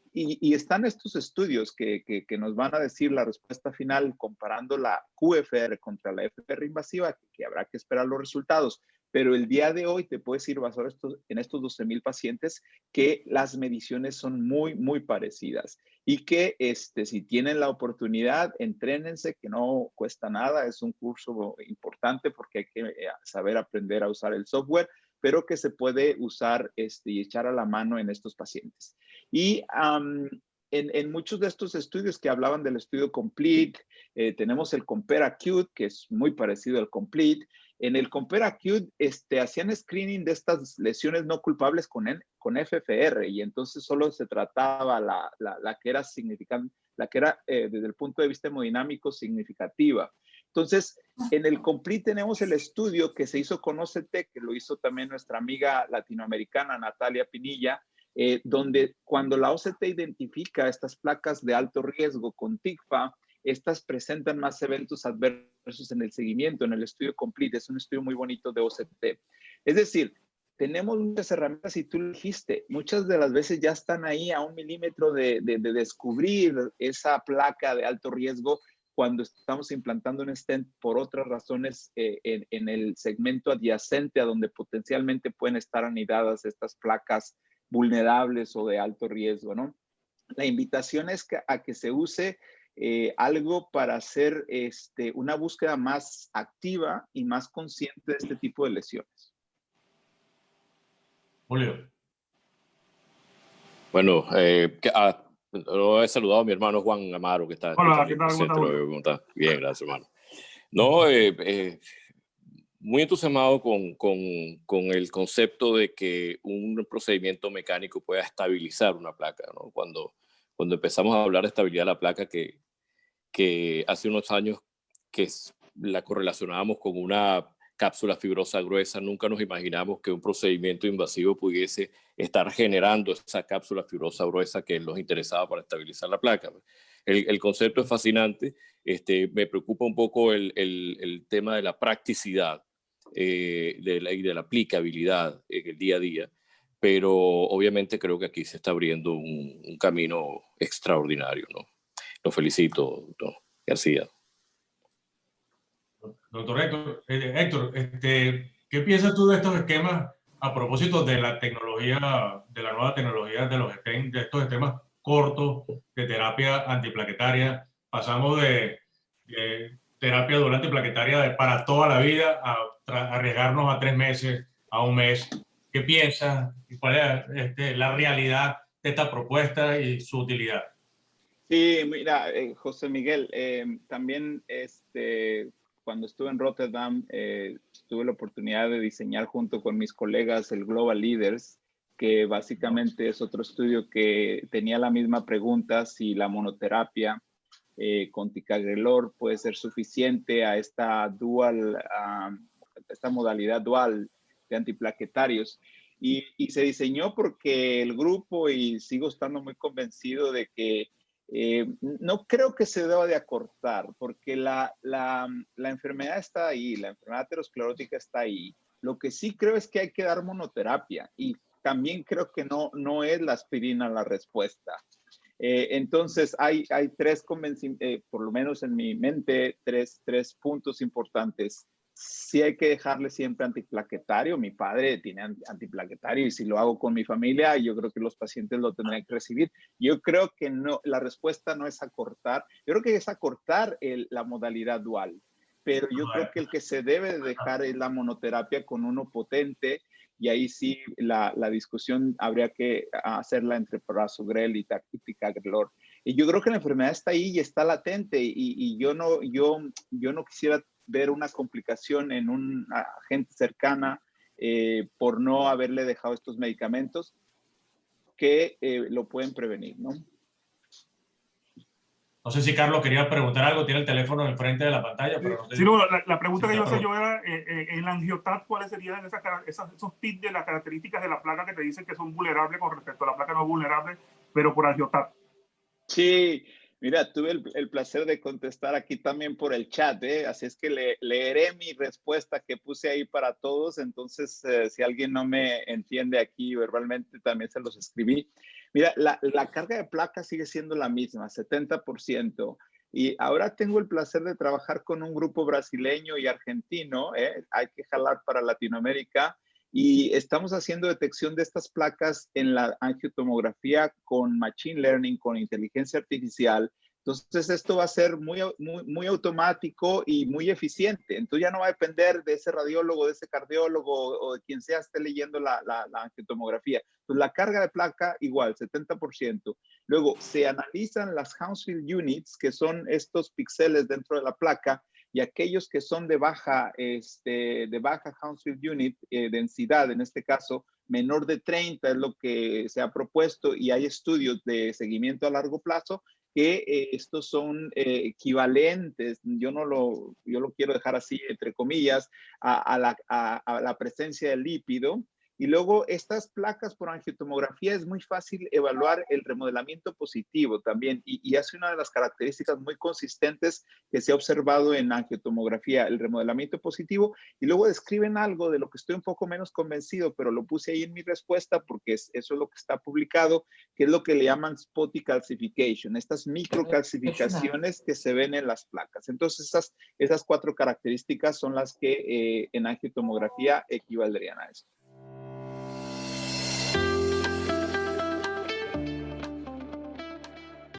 están estos estudios que nos van a decir la respuesta final comparando la QFR contra la FFR invasiva, que habrá que esperar los resultados. Pero el día de hoy te puedes ir basado en estos 12,000 pacientes, que las mediciones son muy, muy parecidas. Y que si tienen la oportunidad, entrénense, que no cuesta nada. Es un curso importante porque hay que saber aprender a usar el software, pero que se puede usar y echar a la mano en estos pacientes. Y en muchos de estos estudios que hablaban del estudio Complete, tenemos el Compare Acute, que es muy parecido al Complete. En el Compare Acute hacían screening de estas lesiones no culpables con FFR, y entonces solo se trataba la que era significante, la que era desde el punto de vista hemodinámico significativa. Entonces, en el Complete tenemos el estudio que se hizo con OCT, que lo hizo también nuestra amiga latinoamericana Natalia Pinilla, donde cuando la OCT identifica estas placas de alto riesgo con TICFA, estas presentan más eventos adversos en el seguimiento, en el estudio Complete. Es un estudio muy bonito de OCT. Es decir, tenemos muchas herramientas, y tú lo dijiste, muchas de las veces ya están ahí a 1 milímetro de descubrir esa placa de alto riesgo cuando estamos implantando un stent por otras razones en el segmento adyacente a donde potencialmente pueden estar anidadas estas placas vulnerables o de alto riesgo, ¿no? La invitación es a que se use algo para hacer una búsqueda más activa y más consciente de este tipo de lesiones. Julio. Bueno, lo he saludado a mi hermano Juan Amaro, que está Hola, aquí ¿qué tal? presente. ¿Cómo está? Bien, gracias, hermano. No, muy entusiasmado con el concepto de que un procedimiento mecánico pueda estabilizar una placa, ¿no? Cuando empezamos a hablar de estabilidad de la placa, que hace unos años que la correlacionábamos con una cápsula fibrosa gruesa, nunca nos imaginamos que un procedimiento invasivo pudiese estar generando esa cápsula fibrosa gruesa que nos interesaba para estabilizar la placa. El concepto es fascinante. Me preocupa un poco el tema de la practicidad y de la aplicabilidad en el día a día, pero obviamente creo que aquí se está abriendo un camino extraordinario, ¿no? Lo felicito, doctor García. Doctor Héctor, ¿qué piensas tú de estos esquemas a propósito de la tecnología, de la nueva tecnología de estos esquemas cortos de terapia antiplaquetaria? Pasamos de terapia durante plaquetaria para toda la vida a arriesgarnos a 3 meses, a 1 mes. ¿Qué piensas? ¿Cuál es la realidad de esta propuesta y su utilidad? Sí, mira, José Miguel, también cuando estuve en Rotterdam, tuve la oportunidad de diseñar junto con mis colegas el Global Leaders, que básicamente es otro estudio que tenía la misma pregunta: si la monoterapia con ticagrelor puede ser suficiente a esta modalidad dual de antiplaquetarios. Y se diseñó porque el grupo, y sigo estando muy convencido de que no creo que se deba de acortar, porque la enfermedad está ahí, la enfermedad aterosclerótica está ahí. Lo que sí creo es que hay que dar monoterapia, y también creo que no es la aspirina la respuesta. Entonces hay 3 por lo menos en mi mente, tres puntos importantes. Sí hay que dejarle siempre antiplaquetario. Mi padre tiene antiplaquetario, y si lo hago con mi familia, yo creo que los pacientes lo tendrán que recibir. Yo creo que no, la respuesta no es acortar. Yo creo que es acortar la modalidad dual. pero yo creo que el que se debe de dejar es la monoterapia con uno potente, y ahí sí la discusión habría que hacerla entre prasugrel y ticagrelor. Y yo creo que la enfermedad está ahí y está latente, y yo no quisiera ver una complicación en una gente cercana por no haberle dejado estos medicamentos que lo pueden prevenir, ¿no? No sé si Carlos quería preguntar algo, tiene el teléfono enfrente de la pantalla, pero no sé. Sí, no, la pregunta que yo hacía yo era, en la angioTAP, ¿cuáles serían esos tips de las características de la placa que te dicen que son vulnerables con respecto a la placa no vulnerable, pero por angioTAP? Sí, mira, tuve el placer de contestar aquí también por el chat, así es que leeré mi respuesta que puse ahí para todos. Entonces, si alguien no me entiende aquí verbalmente, también se los escribí. Mira, la carga de placa sigue siendo la misma, 70%. Y ahora tengo el placer de trabajar con un grupo brasileño y argentino, hay que jalar para Latinoamérica, y estamos haciendo detección de estas placas en la angiotomografía con machine learning, con inteligencia artificial. Entonces, esto va a ser muy automático y muy eficiente. Entonces, ya no va a depender de ese radiólogo, de ese cardiólogo o de quien sea esté leyendo la angiotomografía. Entonces, la carga de placa igual, 70%. Luego, se analizan las Hounsfield Units, que son estos píxeles dentro de la placa, y aquellos que son de baja Hounsfield Unit, densidad, en este caso, menor de 30 es lo que se ha propuesto, y hay estudios de seguimiento a largo plazo que estos son equivalentes, yo lo quiero dejar así entre comillas, a la presencia del lípido. Y luego estas placas por angiotomografía es muy fácil evaluar el remodelamiento positivo también, y hace una de las características muy consistentes que se ha observado en angiotomografía, el remodelamiento positivo. Y luego describen algo de lo que estoy un poco menos convencido, pero lo puse ahí en mi respuesta porque eso es lo que está publicado, que es lo que le llaman spotty calcification, estas microcalcificaciones que se ven en las placas. Entonces esas 4 características son las que en angiotomografía equivaldrían a esto.